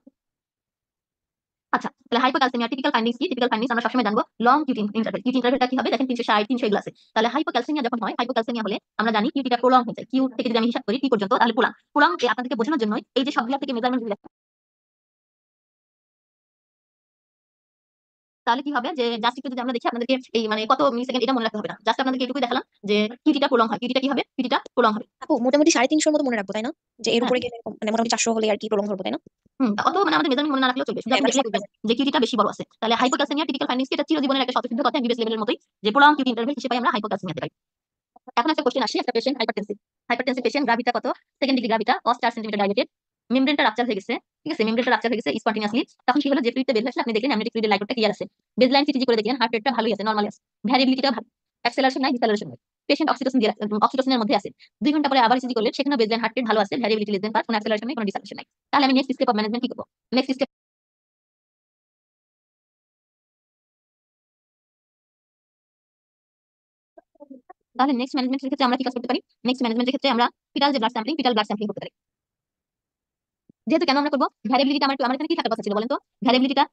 আচ্ছা, তাহলে হাইপোক্যালসেমিয়া টিপিক্যাল ফাইন্ডিংস কি? টিপিক্যাল ফাইন্ডিংস আমরা সবসময় জানবো লং কিউটি ইন্টারভ্যাল। কিউটি ইন্টারভ্যালটা কি হবে? দেখেন 360 300 এগুলো আছে। তাহলে হাইপোক্যালসেমিয়া যখন হয়, হাইপোক্যালসেমিয়া হলে আমরা জানি কিউটিটা প্রলং হয়ে যায়। কিউ থেকে যদি আমি হিসাব করি টি পর্যন্ত, তাহলে প্রলং আপনাদেরকে বোঝানোর জন্য এই যে সবগুলা থেকে মেজারমেন্ট গুলো, তাহলে কি হবে যে জাস্ট একটু যদি আমরা দেখি আপনাদেরকে এই মানে কত মিলিসেকেন্ড এটা মনে রাখতে হবে না, জাস্ট আপনাদেরকে এটুকুই দেখালাম যে কিউটিটা প্রলং হয়, কিউটিটা কি হবে, কিউটিটা প্রলং হবে। আপু মোটামুটি 350 মতো মনে রাখবো, তাই না? যে এর হ্যাঁ, উপরে গেলে মানে মোটামুটি 400 হলে আর কি প্রলং ধরবো, তাই না? অত মানে আমাদের মেজারমেন্ট মনে না রাখলেও চলবে, শুধু হ্যাঁ, আপনি মানে দেখলে বুঝবেন যে কিউটিটা বেশি বড় আছে। তাহলে হাইপোক্যালসেমিয়া টিপিক্যাল ফাইন্ডিংস কি, এটা চিরজীবনের একটা শতসিদ্ধ কথা, এমবিবিএস লেভেলের মতোই, যে প্রলং কিউটি ইন্টারভ্যাল হিসেবে আমরা হাইপোক্যালসেমিয়াতে পাই। এখন একটা কোশ্চেন আসি, একটা পেশেন্ট হাইপারটেনসিভ পেশেন্ট, গ্রাভিটা কত, সেকেন্ড ডিগ্রি গ্রাভিটা, কস 4 সেন্টিমিটার ডাইলেটেড, মেমব্রেনটা রাপচার হয়ে গেছে, ঠিক আছে, মেমব্রেনটা রাপচার হয়ে গেছে কন্টিনিউয়াসলি। তখন কি হলো, যে ফ্লুইডটা বের হয়েছে আপনি দেখলেন অ্যামনিওটিক ফ্লুইডের লাইটটা ক্লিয়ার আছে, বেসলাইন সিটিজি করে দেখলেন হার্ট রেটটা ভালোই আছে, নরমালি আছে, ভ্যারিয়েবিলিটিটা ভালো, অ্যাক্সেলারেশন নাই, ডিসেলারেশন নাই, পেশেন্ট অক্সিটোসিনের মধ্যে আছে। 2 ঘন্টা পরে আবার সিটি করলেন, সেখানে বেসলাইন হার্ট রেট ভালো আছে, ভ্যারিয়েবিলিটি লেস দেন পার, কোনো অ্যাক্সেলারেশন নাই, কোনো ডিসেলারেশন নাই। তাহলে আমি নেক্সট স্টেপ অফ ম্যানেজমেন্ট কি করব? নেক্সট স্টেপ তাহলে নেক্সট ম্যানেজমেন্টের ক্ষেত্রে আমরা কি কাজ করতে পারি? নেক্সট ম্যানেজমেন্টের ক্ষেত্রে আমরা ফিটাল ব্লাড স্যাম্পলিং করতে পারি। যেহেতু কেন আমরা করবো, ভ্যারিয়েবিলিটি আমার এখানে কি থাকার কথা ছিল বলেন তো, ভ্যারিয়েবিলিটিটা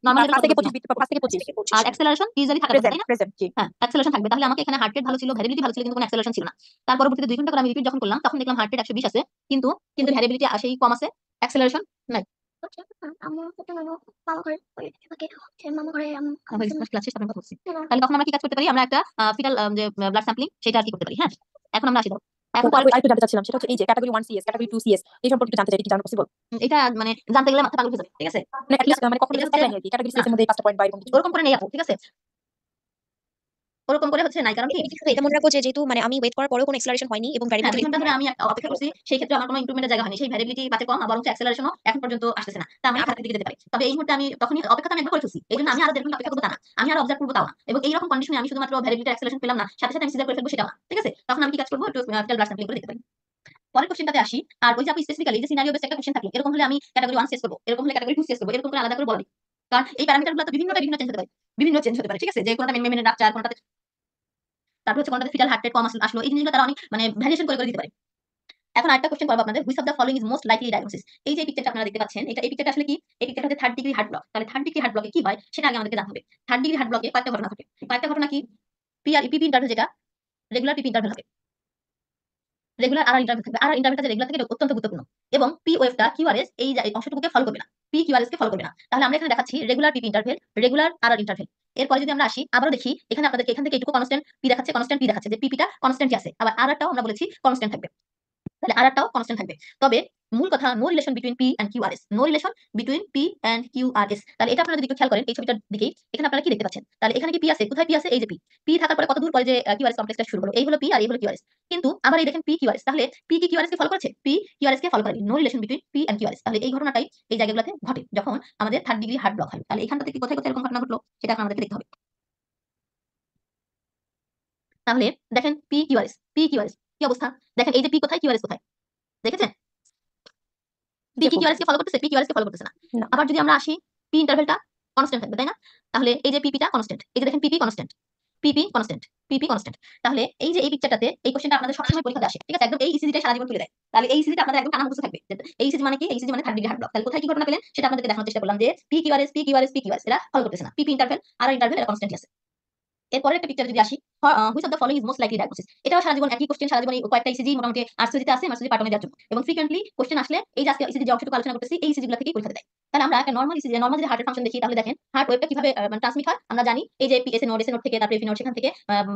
নরমাল 5 থেকে লেভেল 25 5 থেকে 25 থেকে 25, আর হ্যাঁ। অ্যাক্সেলারেশন ইউজুয়ালি থাকার কথা, তাই না? প্রেজেন্ট জি। হ্যাঁ, অ্যাক্সেলারেশন থাকবে। তাহলে আমাকে এখানে হার্ট রেট ভালো ছিল, ভ্যারিয়েবিলিটি ভালো ছিল, কিন্তু কোনো অ্যাক্সেলারেশন ছিল না। তার পরবর্তীতে 2 ঘন্টা করে আমি রিপিট যখন করলাম, তখন দেখলাম হার্ট রেট 120 আছে, কিন্তু ভ্যারিয়েবিলিটি আসেই কম আছে, অ্যাক্সেলারেশন নাই। তাহলে তখন আমরা কি কাজ করতে পারি? আমরা একটা ফিটাল যে ব্লাড স্যাম্পলিং সেটা আর কি করতে পারি। হ্যাঁ, এখন আমরা আসি দাও। এখন আপু আরেকটু জানতে চাচ্ছিলাম, সেটা হচ্ছে এই যে ক্যাটাগরি 1 সিএস, ক্যাটাগরি 2 সিএস এই সম্পর্কে একটু জানতে চাই, এটা কি জানা পসিবল? এটা মানে জানতে গেলে মাথা পাগল হয়ে যাবে, ঠিক আছে? মানে at least মানে কখনো এটা যদি হচ্ছে ট্যাগলাইন আর কি ক্যাটাগরি সিএস এর মধ্যে এই 5টা পয়েন্ট বা এরকম কিছু। ওরকম করে নেই আপু, ঠিক আছে? ওরকম করে হচ্ছে নাই, কারণ কি আমি শুধু এটা মনে রাখবো যে যেহেতু মানে আমি ওয়েট করার পরেও কোনো এক্সেলারেশন হয়নি এবং হ্যাঁ, 2 ভ্যারিয়েবিলিটি ঘন্টা ধরে আমি অপেক্ষা করছি, সেই ক্ষেত্রে আমার কোনো ইমপ্রুভমেন্টের জায়গা হয়নি, সেই ভ্যারিয়েবিলিটি পাচ্ছে কম, বরং অ্যাক্সেলারেশনও এখন পর্যন্ত আসতেছে না, তার মানে খারাপের দিকে যেতে পারে। তবে এই মুহূর্তে আমি তখনই অপেক্ষা আমি একবার করে ফেলছি, এই জন্য আমি আরো 1.5 ঘন্টা অপেক্ষা করবো তা না, আমি আরো অবজার্ভ করবো তাও না। এবং এইরকম কন্ডিশনে আমি শুধুমাত্র ভ্যারিয়েবিলিটি অ্যাক্সেলারেশন পেলাম না, সাথে সাথে আমি সিজার করে ফেলবো সেটাও না, ঠিক আছে? তখন আমি কি কাজ করবো, একটু ফিটাল ব্লাড স্যাম্পলিং করে দেখতে পারি। পরের কোশ্চেনটাতে আসি। আর ওই যে আপনি স্পেসিফিক্যালি যে সিনারিও বেস একটা কোশ্চেন থাকলো, এরকম হলে আমি ক্যাটাগরি 1 শেষ করবো, এরকম হলে ক্যাটাগরি 2 শেষ করবো, এরকম করে আলাদা করে বলা নেই। কারণ এই প্যারামিটারগুলো তো বিভিন্ন চেঞ্জ হতে পারে, ঠিক আছে? যে কোনটা মেমব্রেনের রাপচার, কোনটাতে তারপর হচ্ছে কোনটাতে ফিটাল হার্ট রেট কম আসলো, এই জিনিসগুলো তারা অনেক মানে ভ্যারিয়েশন করে দিতে পারে। এখন আরেকটা কোশ্চেন করব আপনাদের, which of the following is most likely diagnosis. এই যে পিকচারটা আপনারা দেখতে পাচ্ছেন, এই পিকচারটা আসলে কি? এই পিকচারটা হচ্ছে থার্ড ডিগ্রি হার্ট ব্লক। তাহলে থার্ড ডিগ্রি হার্ট ব্লকে কি হয় সেটা আগে আমাদেরকে জানতে হবে। থার্ড ডিগ্রি হার্ট ব্লকে কয়েকটা ঘটনা ঘটে। কয়েকটা ঘটনা কি? পিপি ইন্টারভ্যাল, যেটা রেগুলার পিপি ইন্টারভ্যাল হবে, রেগুলার আর ইন্টারভ্যাল থাকবে। আর ইন্টারভ্যালটা যে রেগুলার থাকে এটা অত্যন্ত গুরুত্বপূর্ণ। এবং পি ওয়েভটা কিউআরএস এই অংশটুকুকে ফলো করবে না, পি কিউআরএস কে ফলো করবে না। তাহলে আমরা এখানে দেখাচ্ছি রেগুলার পিপি ইন্টারভ্যাল, রেগুলার আর ইন্টারভ্যাল। এরপরে যদি আমরা আসি আবারও দেখি, এখানে আপনাদেরকে এখান থেকে একটু কনস্ট্যান্ট পি দেখাচ্ছে, কনস্ট্যান্ট পি দেখাচ্ছে, যে পিপিটা কনস্ট্যান্টই আছে, আবার আরটাও আমরা বলেছি কনস্ট্যান্ট থাকবে। তাহলে আরটাও কনস্ট্যান্ট থাকবে। তবে মূল কথা, no relation between P and QRS, no relation between P and QRS. তাহলে এটা আপনারা যদি একটু খেয়াল করেন এই ছবিটার দিকে, এখানে আপনারা কি দেখতে পাচ্ছেন? তাহলে এখানে কি পি আছে? কোথায় পি আছে? এই যে পি। পি থাকার পরে কত দূর পরে যে কিউআরএস কমপ্লেক্সটা শুরু হলো, এই হলো পি আর এই হলো কিউআরএস। কিন্তু আবার এই দেখেন পি কিউআরএস, তাহলে পি কি কিউআরএস কে ফলো করেছে? পি কিউআরএস কে ফলো করেনি, no relation between P and QRS. তাহলে এই ঘটনাটাই এই জায়গাগুলোতে ঘটে যখন আমাদের থার্ড ডিগ্রি হার্ট ব্লক হয়। তাহলে এখানটাতে কি কোথায় কোথায় এরকম ঘটনা ঘটলো সেটা এখন আমাদেরকে দেখতে হবে। তাহলে দেখেন পি কিউআরএস কি অবস্থা? দেখেন এই যে পি কোথায়, কিউআরএস কোথায়, দেখেছেন? পি কি কিউআরএস কে ফলো করতেছে? পি কিউআরএস কে ফলো করতেছে না। না। আবার যদি আমরা আসি, পি ইন্টারভ্যালটা কনস্ট্যান্ট থাকবে, তাই না? তাহলে এই যে পিপিটা কনস্ট্যান্ট, এই যে দেখেন পিপি কনস্ট্যান্ট, পিপি কনস্ট্যান্ট, পিপি কনস্ট্যান্ট। তাহলে এই যে এই পিকচারটাতে এই কোশ্চেনটা আপনাদের সবসময় পরীক্ষাতে আসে, ঠিক আছে? একদম এই ইসিজিটা সারা জীবন তুলে দেয়। তাহলে এই ইসিজিটা আপনাদের একদম কানা মুখস্থ থাকবে। এই ইসিজি মানে কি? এই ইসিজি মানে থার্ড ডিগ্রি হার্ট ব্লক। তাহলে কোথায় কি ঘটনা পেলেন সেটা আপনাদেরকে দেখানোর চেষ্টা করলাম, যে পি কিউআরএস এরা ফলো করতেছে না, পিপি ইন্টারভ্যাল আর ইন্টারভ্যাল এরা কনস্ট্যান্টই আছে। এরপরে একটা পিকচার যদি আসি, which of the following is most likely diagnosis. এটাও সারা জীবন একই কোশ্চেন, সারা জীবন এই কয়েকটা ইসিজি মোটামুটি আর্টসোলজিতে আছে, মার্সোলজি পার্টনে দেওয়ার জন্য। এবং ফ্রিকোয়েন্টলি কোশ্চেন আসলে এই যে আজকে ইসিজি যে অংশটুকু আলোচনা করতেছি এই ইসিজি গুলো থেকেই পরীক্ষাতে দেয়। তাহলে আমরা একটা নরমাল ইসিজি, নরমাল যদি হার্টের ফাংশন দেখি তাহলে দেখেন হার্ট ওয়েভটা কিভাবে মানে ট্রান্সমিট হয় আমরা জানি। এই যে পিএসএ নোড, এসএ নোড থেকে তারপরে এপি নোড, সেখান থেকে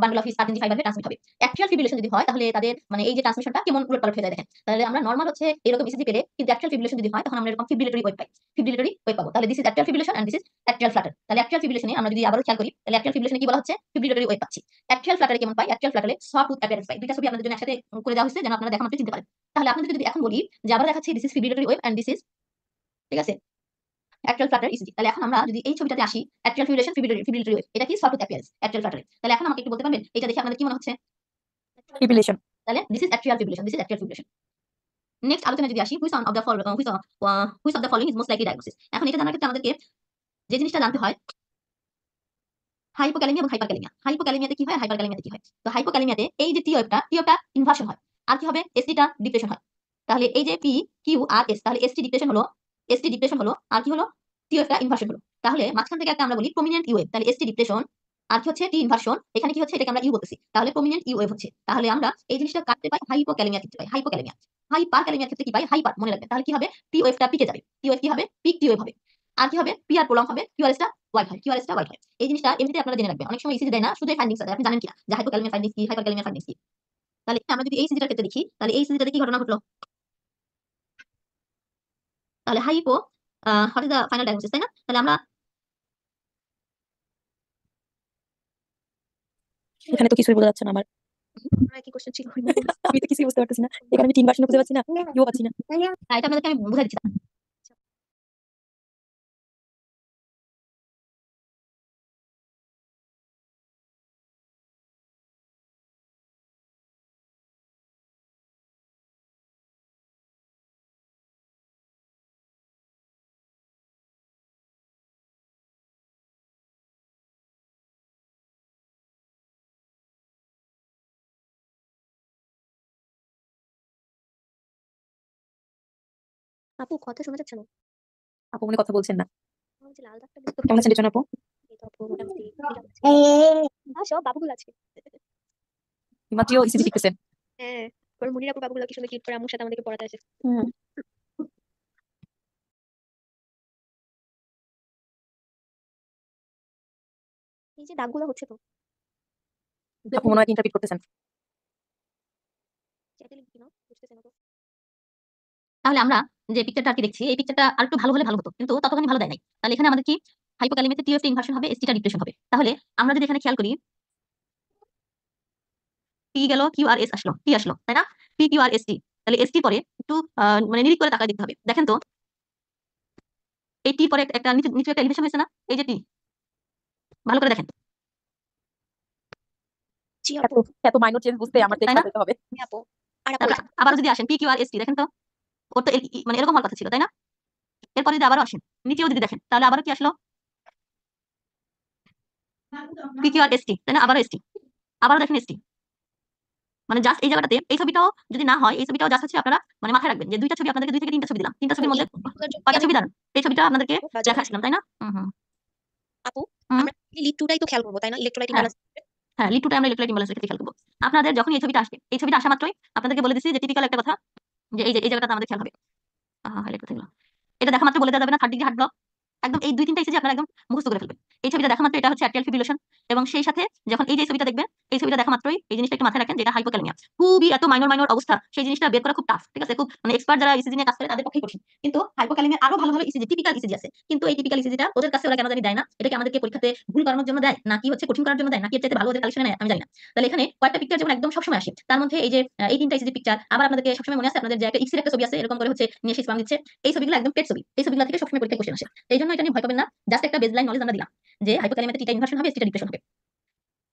বান্ডল অফ আরজিনি ফাইবার হয়ে ট্রান্সমিট হবে। অ্যাকচুয়াল ফিব্রিলেশন যদি হয় তাহলে তাদের মানে এই যে ট্রান্সমিশনটা কেমন উলটপালট হয়ে যায় দেখেন। তাহলে আমরা নরমাল হচ্ছে এরকম ইসিজি পেলে, কিন্তু অ্যাকচুয়াল ফিব্রিলেশন যদি হয় তখন আমরা এরকম ফিব্রিলেটরি ওয়েভ পাই, ফিব্রিলেটরি ওয়েভ পাবো। তাহলে this is actual fibrillation and this is actual flutter. তাহলে অ্যাকচুয়াল ফিব্রিলেশনে আমরা যদি আবারও খেয়াল করি তাহলে অ্যাকচুয়াল ফিব্রিলেশনে কি বলা হচ্ছে, ফিব্রিলেটরি ওয়েভ পাচ্ছি। অ্যাকচুয়াল ফ্লাটারে কেমন পাই, অ্যাকচুয়াল ফ্লাটারে সফট অ্যাপিয়ারেন্স পাই। দুইটা ছবি আপনাদের জন্য একসাথে করে দেওয়া হয়েছে যেন আপনারা দেখা মাত্রই চিনতে পারেন। তাহলে আপনাদের যদি এখন বলি যে আবার দেখাচ্ছি this is fibrillatory wave and this is, ঠিক আছে, অ্যাকচুয়াল ফ্লাটার ইসিজি। তাহলে এখন আমরা যদি এই ছবিটাতে আসি, অ্যাকচুয়াল ফিব্রিলেশন, ফিব্রিলেটরি ওয়েভ, এটা কি সফট অ্যাপিয়ারেন্স অ্যাকচুয়াল ফ্লাটারে। তাহলে এখন আমাকে একটু বলতে পারবেন এটা দেখে আপনাদের কি মনে হচ্ছে? ফিব্রিলেশন। তাহলে this is actual fibrillation, this is actual fibrillation. Next আলোচনায় যদি আসি, which of the following is most likely diagnosis. এখন এটা জানার ক্ষেত্রে আমাদেরকে যে জিনিসটা জানতে হয় হাইপোক্যালেমিয়া এবং হাইপারক্যালেমিয়া। হাইপোক্যালেমিয়াতে কি হয়, হাইপারক্যালেমিয়াতে কি হয়? তো হাইপোক্যালেমিয়াতে এই যে টি ওয়েভটা ইনভার্সন হয়। আর কি হবে, এসটিটা ডিপ্রেশন হয়। তাহলে এই যে পি কিউ আর এস, তাহলে এসটি ডিপ্রেশন হলো আর কি হলো, টি ওয়েভটা ইনভার্সন হলো। তাহলে মাঝখান থেকে একটা আমরা বলি প্রমিনেন্ট ইউ ওয়েভ, তাহলে এসটি ডিপ্রেশন আর কি হচ্ছে টি ইনভার্সন, এখানে কি হচ্ছে এটাকে আমরা ইউ বলতেছি, তাহলে প্রমিনেন্ট ইউ ওয়েভ হচ্ছে। তাহলে আমরা এই জিনিসটা কাটতে পাই হাইপোক্যালেমিয়া ক্ষেত্রে পাই, হাইপোক্যালেমিয়া। হাইপারক্যালেমিয়া ক্ষেত্রে কি পাই, হাইপার মনে রাখবেন। তাহলে কি হবে, টি ওয়েভটা পিকে যাবে, টি ওয়েভ কি হবে, পিক টি ওয়েভ হবে। আর কি হবে, পি আর প্রলং হবে, কিউআরএসটা ওয়াইড হয়, কিউআরএসটা ওয়াইড হয়। এই জিনিসটা এমনিতে আপনারা জেনে রাখবেন। অনেক সময় ইসিজি দেয় না, শুধু ফাইন্ডিংস আছে, আপনি জানেন কিনা যে হাইপোক্যালেমিয়া ফাইন্ডিংস কি, হাইপারক্যালেমিয়া ফাইন্ডিংস কি। তাহলে আমরা যদি এই সিজিটার ক্ষেত্রে দেখি তাহলে এই সিজিটাতে কি ঘটনা ঘটলো, তাহলে hypo what is the final diagnosis, তাই না? তাহলে আমরা এখানে তো কিছুই বোঝা যাচ্ছে না আমার। আমার কি কোশ্চেন ছিল? আমি তো কিছুই বুঝতে পারতেছি না। এখানে আমি 3 ভার্সন খুঁজে পাচ্ছি না, ইউ পাচ্ছি না। এটা আপনাদেরকে আমি বুঝাই দিচ্ছি। আপু কথা শোনা যাচ্ছে না? আপু মনে কথা বলছেন না। আমার যে লাল দাগটা বুঝতে কেমন আছেন রিজন আপু? এই তো আপু মোটামুটি এরকম আছে। সব বাবুগুলো আছে। মাত্রও ইসিজি শিখতেছেন। হ্যাঁ, ওর মুনির আপুর বাবুগুলো কি সুন্দর কিউট করে আম্মুর সাথে আমাদেরকে পড়াতে আসে। হুম। এই যে দাগগুলো হচ্ছে তো আপু মনে হয় ইন্টারপ্রিট করতেছেন। চ্যাটে লিখবি না, বুঝতেছেন তো? তাহলে আমরা যে পিকচারটা আর কি দেখছি এই পিকচারটা আরেকটু ভালো হলে ভালো হতো, কিন্তু ততখানি ভালো দেয় নাই। তাহলে এখানে আমাদের কি হাইপোক্যালেমিয়াতে টি ওয়েভটা ইনভার্সন হবে, এসটিটা ডিপ্রেশন হবে। তাহলে আমরা যদি এখানে খেয়াল করি পি গেল, কিউ আর এস আসলো, টি আসলো, তাই না? P Q R S T. তাহলে এসটি পরে একটু মানে নিরিখ করে তাকায় দেখতে হবে। দেখেন তো এই টি পরে একটা নিচে নিচে একটা এলিভেশন হয়েছে না, এই যে টি, ভালো করে দেখেন, জি এত আপু। এত মাইনর চেঞ্জ বুঝতে আমার তাই দেখতে না? যেতে হবে। হ্যাঁ আপু। আর আপু তারপরে আবার যদি আসেন P Q R S T, দেখেন তো ওর তো মানে এরকম হওয়ার কথা ছিল, তাই না? এরপরে যদি আবারও আসেন নিচেও যদি দেখেন তাহলে আবারও কি আসলো, P Q R S T, তাই না? আবারও এসটি, আবারও দেখেন এসটি। মানে জাস্ট এই জায়গাটাতে এই ছবিটাও যদি না হয়, এই ছবিটাও জাস্ট হচ্ছে আপনারা মানে মাথায় রাখবেন যে দুইটা ছবি আপনাদেরকে 2 থেকে 3টা ছবি দিলাম, 3টা ছবির মধ্যে এগুলোর জন্য কি কয়টা আমি ছবি দাঁড়ান, এই ছবিটা আপনাদেরকে বাজে দেখাচ্ছিলাম, তাই না? হুম হুম আপু হুম। আমরা লিড টুটাই তো খেয়াল করবো তাই না, ইলেকট্রোলাইট হ্যাঁ ইমব্যালেন্স। হ্যাঁ, লিড টুটা আমরা ইলেকট্রোলাইট ইমব্যালেন্স ক্ষেত্রে খেয়াল করবো। আপনাদের যখন এই ছবিটা আসবে, এই ছবিটা আসা মাত্রই আপনাদেরকে বলে দিচ্ছি যে টিপিক্যাল একটা কথা, যে এই যে এই জায়গাটা আমাদের খেয়াল হবে। হাইলাইট করতে গেলাম, এটা দেখা মাত্র বলে দেওয়া যাবে না থার্ড ডিগ্রি হার্ট ব্লক, একদম এই 2-3টা এসেছে আপনারা একদম মুখস্থ করে ফেলবেন। এই ছবিটা দেখা মাত্র এটা হচ্ছে অ্যাট্রিয়াল ফিব্রিলেশন, এবং সেই সাথে যখন এই যে ছবিটা দেখবেন এই ছবিটা দেখা মাত্রই এই জিনিসটা একটু মাথায় রাখেন, যেটা হাইপোক্যালেমিয়া। খুবই এত মাইনর মাইনর অবস্থা, সেই জিনিসটা বের করা খুব টাফ, ঠিক আছে? খুব মানে এক্সপার্ট যারা ইসিজি নিয়ে কাজ করে তাদের পক্ষেই কঠিন। কিন্তু হাইপোক্যালেমিয়া আরো ভালো ভালো ইসিজি, টিপিক্যাল ইসিজি আছে, কিন্তু এই টিপিক্যাল ইসিজিটা ওদের কাছে ওরা কেন জানি দেয় না। এটা কি আমাদেরকে পরীক্ষাতে ভুল করানোর জন্য দেয়, নাকি হচ্ছে কঠিন করার জন্য দেয়, নাকি এর চাইতে ভালো ওদের কালেকশনে নেয়, আমি জানি না। তাহলে এখানে কয়েকটা পিকচার যেমন একদম সবসময় আসে, তার মধ্যে এই যে এই 3টা ইসিজি পিকচার, আবার আপনাদেরকে সবসময় মনে আছে আপনাদের যে একটা এক্সের একটা ছবি আছে এরকম করে হচ্ছে নিয়ে স্পাম দিচ্ছে, এই ছবিগুলো একদম পেট ছবি, এই ছবিগুলো থেকে সবসময় পরীক্ষায় কোশ্চেন আসে। এই জন্য এটা নিয়ে ভয় পাবেন না, জাস্ট একটা বেসলাইন নলেজ আমরা দিলাম যে হাইপোক্যালেমিয়াতে টিটা ইনভার্সন হবে, টিটা ডিপ্রেশন হবে।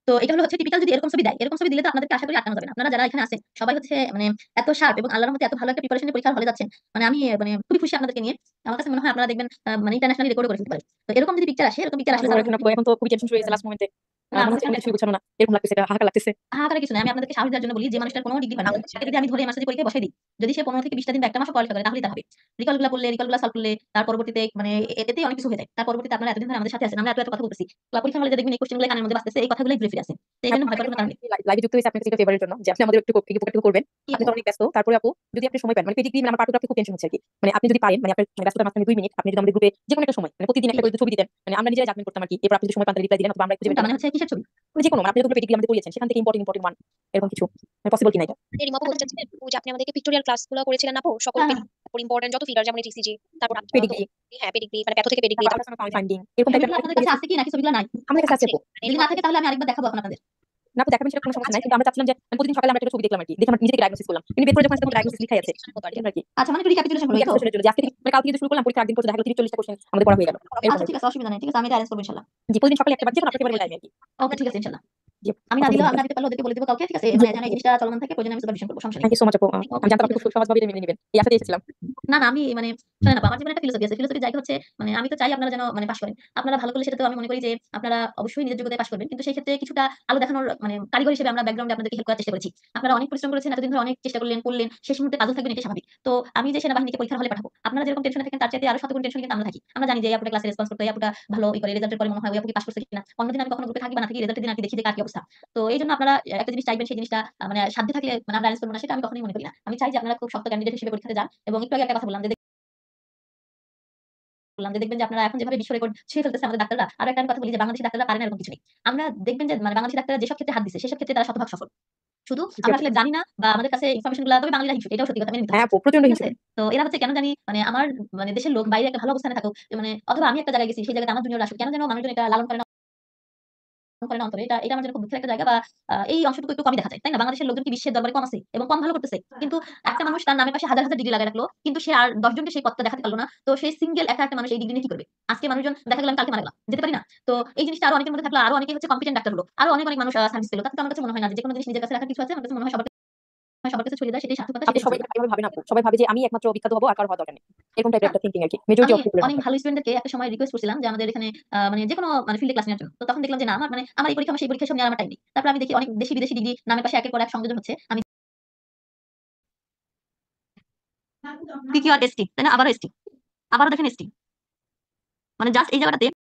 তো এটা হলো হচ্ছে টিপিক্যাল, যদি এরকম ছবি দেয়, এরকম ছবি দিলে তো আপনাদেরকে আশা করি আটকানো যাবে না। আপনারা যারা এখানে আছেন সবাই হচ্ছে মানে এত শার্প এবং আল্লাহর মধ্যে এত ভালো একটা প্রিপারেশনের পরীক্ষার হলে যাচ্ছেন, মানে আমি মানে খুবই খুশি আপনাদেরকে নিয়ে। আমার কাছে মনে হয় আপনারা দেখবেন মানে ইন্টারন্যাশনালি রেকর্ড করে ফেলতে পারেন। তো এরকম যদি পিকচার আসে, এরকম পিকচার আসলে এখন তো খুবই টেনশন শুরু হয়েছে লাস্ট মোমেন্টে। না, মনে হচ্ছে কোনো কিছুই গুছানো না, এরকম লাগতেছে, এটা হাহাকার লাগতেছে। হাহাকারের কিছু নাই। আমি আপনাদেরকে সাহস দেওয়ার জন্য বলি, যে মানুষটার কোনো ডিগ্রি হয় না, তাকে যদি আমি ধরে মাস্টার্স পরীক্ষায় বসাই দিই, যদি সে 15 থেকে 20টা দিন বা 1 মাসও পড়ালেখা করে, তাহলেই তার হবে। রিকলগুলা পড়লে, রিকলগুলা সলভ করলে তার পরবর্তীতে মানে এতেই অনেক কিছু হয়ে যায়। তার পরবর্তীতে আপনারা এতদিন ধরে আমাদের সাথে আছেন, আমরা এত কথা বলতেছি। পরীক্ষার হলে দেখবেন এই কোশ্চেনগুলো কানের মধ্যে বাজতেছে, এই কথাগুলোই ঘুরে ফিরে আসে। তো এইজন্য ভয় পাওয়ার কোনো কারণ নেই। লাইভে যুক্ত হয়েছে আপনার কাছে ফেভারের জন্য যে আপনি আমাদের একটু উপকারটুকু করবেন। কি আপনি আপু? তো অনেক ব্যস্ত, তারপরে আপু যদি আপনি সময় পান, মানে পেডিগ্রি মানে আমার পাঠকরা খুব টেনশন হচ্ছে আরকি। মানে আপনি যদি পারেন, মানে আপনার ব্যস্ততার মাঝখানে 2 মিনিট আপনি যদি আমাদের গ্রুপে যেকোনো একটা সময়, মানে প্রতিদিন একটা করে ছবি দিতেন, মানে আমরা নিজেরাই জাজমেন্ট করতাম আরকি। এরপর আপনি যদি সময় পান তাহলে রিপ্লাই দিলেন, অথবা আমরা খুঁজে বের কোনটা করলাম। মানে হচ্ছে কিসের ছবি? যেকোনো, মানে আপনি যতগুলো পেডিগ্রি আমাদের করিয়েছেন সেখান থেকে ইম্পর্টেন্ট ওয়ান এরকম কিছু পসিবল কিনা এটা? রিমা আপু বলতে চাচ্ছিলেন যে আপনি আমাদেরকে পিক্টোরিয়াল ক্লাসগুলো করেছিলেন আপু, সকল হ্যাঁ, হ্যাঁ। তারপর ইম্পর্টেন্ট যত ফিগার যেমন টিসিজি, তারপর পেডিগ্রি, হ্যাঁ পেডিগ্রি মানে প্যাথো থেকে পেডিগ্রি, তারপর তারপর আল্ট্রাসাউন্ড ফাইন্ডিং এরকম টাইপের ছবিগুলো আপনাদের কাছে আছে কি নাকি ছবিগুলো নাই? আমাদের কাছে আছে আছে আপু। মানে যদি রিমা না আপু থাকে তাহলে আমি আরেকবার দেখাবো এখন আপনাদের। না আপু, দেখাবেন সেটা কোনো সমস্যা নাই, কিন্তু আমরা চাচ্ছিলাম যে প্রতিদিন সকালে আমরা একটা ছবি দেখলাম আরকি, দেখে আমরা নিজে থেকে ডায়াগনোসিস করলাম, কিন্তু বের করে যখন ডায়াগনোসিস লিখাই আছে এজন্য আরকি। আচ্ছা, মানে একটু রিক্যাপিচুলেশন হলো, এই তো? রিক্যাপিচুলেশনের জন্য যে আজকে থেকে মানে কালকে থেকে শুরু করলাম, পরীক্ষা একদিন পর দেখা গেল 30-40টা কোশ্চেন আমাদের পড়া হয়ে গেল এরকম আচ্ছা, আরকি। ঠিক আছে, অসুবিধা নাই। ঠিক আছে, আমি এটা এরেঞ্জ করব ইনশাআল্লাহ। জি, প্রতিদিন সকালে একটা বার যেকোনো আপনার ফেভারিট টাইমে আরকি। ওকে, ঠিক আছে ইনশাআল্লাহ। জি, আমি না অসংখ্য দিলেও, আমি ধন্যবাদ। না দিতে পারলেও ওদেরকে বলে দেব কাউকে, ঠিক আছে? জি, মানে যেন এই জিনিসটা চলমান থাকে, প্রয়োজনে আমি সুপারভিশন করব, সমস্যা নেই। থ্যাংক ইউ সো মাচ আপু। আমি জানতাম ঠিক আপনি আছে। খুব সহজভাবে এটা মেনে নিবেন। এই আশাতেই এসেছিলাম। না, না, আমি মানে শোনেন আপা, আমার জীবনে একটা ফিলোসফি আছে। ফিলোসফির জায়গা হচ্ছে মানে আমি তো চাই আপনারা যেন মানে পাস করেন। আপনারা ভালো করলে সেটাতেও আমি মনে করি যে আপনারা অবশ্যই নিজের যোগ্যতায় পাস করবেন। কিন্তু সেই ক্ষেত্রে কিছুটা আলো দেখানোর মানে কারিগর হিসেবে আমরা ব্যাকগ্রাউন্ডে আপনাদেরকে হেল্প করার চেষ্টা করেছি। আপনারা অনেক পরিশ্রম করেছেন, এতদিন ধরে অনেক চেষ্টা করলেন, পড়লেন। শেষ মুহূর্তে পাজল থাকবেন, এটাই স্বাভাবিক। তো আমি যে সেনাবাহিনীকে পরীক্ষার হলে পাঠাবো, আপনারা যেরকম টেনশনে থাকেন তার চাইতে আরো শতগুণ টেনশনে কিন্তু আমরা থাকি। আমরা জানি যে এই আপুটা ক্লাসে রেসপন্স করতে, এই আপুটা ভালো করে রেজাল্টের পরে মনে হয় ওই আপু কি পাস করছে কিনা। অন্যদিন আমি কখনো গ্রুপে থাকি বা না থাকি, রেজাল্টের দিন আর কি দেখি যে কার কি অবস্থা। তো এইজন্য আপনারা একটা জিনিস চাইবেন, সেই জিনিসটা মানে সাধ্যে থাকলে মানে আমরা অ্যারেঞ্জ করব না, সেটা আমি কখনোই মনে করি না। আমি চাই যে আপনারা খুব শক্ত ক্যান্ডিডেট হিসেবে পরীক্ষাতে যান। এবং একটু আগে একটা কথা বললাম যে দেখবেন যে আপনারা এখন যেভাবে বিশ্ব রেকর্ড ছুঁয়ে ফেলতেছে আমাদের ডাক্তাররা, আরো একটা আমি কথা বলি যে বাংলাদেশী ডাক্তাররা পারে না এরকম কিছু নেই। আমরা দেখবেন যে মানে বাংলাদেশী ডাক্তাররা যেসব ক্ষেত্রে হাত দিছে সেসব ক্ষেত্রে তারা শতভাগ সফল। শুধু জি আমরা আপু। আসলে জানি না বা আমাদের কাছে ইনফরমেশন গুলা, তবে বাঙালিরা হিংসুটে, এটাও সত্যি কথা, মেনে নিতে হ্যাঁ হবে। আপু, প্রচন্ড ঠিক হিংসুটে। আছে? তো এরা হচ্ছে কেন জানি মানে আমার মানে দেশের লোক বাইরে একটা ভালো অবস্থানে থাকুক, মানে অথবা আমি একটা জায়গায় গেছি, সেই জায়গাতে আমার জুনিয়র আসুক, কেন যেন মানুষজন এটা লালন করে না অন্তরে। এটা আমার জন্য খুব দুঃখের একটা জায়গা, বা এই অংশটুকু একটু কমই দেখা যায়। তাই না? বাংলাদেশের লোকজন কি বিশ্বের দরবারে কম আছে এবং কম ভালো করতেছে? কিন্তু একটা মানুষ তার নামের পাশে হাজার, হাজার ডিগ্রি লাগায় রাখলো। কিন্তু সে আর ১০ জনকে সেই পথটা দেখাতে পারল না। তো সেই সিঙ্গেল একা একটা মানুষ এই ডিগ্রি নিয়ে কি করবে? আজকে মানুষজন দেখা গেল আমি কালকে মারা গেলাম। যেতে পারি না? তো এই জিনিসটা আরো অনেকের মধ্যে থাকলো, আরো অনেকে হচ্ছে কম্পিটেন্ট ডাক্তার হলো। আরো অনেক মানুষ সার্ভিস পেল। তাতে তো আমার কাছে মনে হয় না যে যেকোনো জিনিস নিজের কাছে রাখার কিছু আছে। আমার কাছে মনে হয় সবার কাছে ছড়িয়ে দেয়, সেটাই সার্থকতা, আপু সেটাই সবাই হচ্ছে। কিন্তু এভাবে ভাবে না আপু। সবাই ভাবে যে আমি একমাত্র বিখ্যাত হবো আর কারো হওয়ার দরকার নেই। এরকম টাইপের না, একটা থিংকিং আরকি। মেজরিটি আমি অফ পিপলের অনেক মাথায়। ভালো স্টুডেন্টদেরকে একটা সময় রিকোয়েস্ট করছিলাম যে আমাদের এখানে মানে যেকোনো মানে ফিল্ডে ক্লাস নেওয়ার জন্য। তো তখন দেখলাম যে না, আমার মানে আমার এই পরীক্ষা, আমার সেই পরীক্ষা, এসব নেওয়ার আমার টাইম নেই। তারপর আমি দেখি অনেক দেশি বিদেশি ডিগ্রি নামের পাশে একের পর এক সংযোজন হচ্ছে। আমি PQ আর ST, তাই না? আবারও ST, আবারও দেখেন ST। মানে জাস্ট এই জায়গাটাতে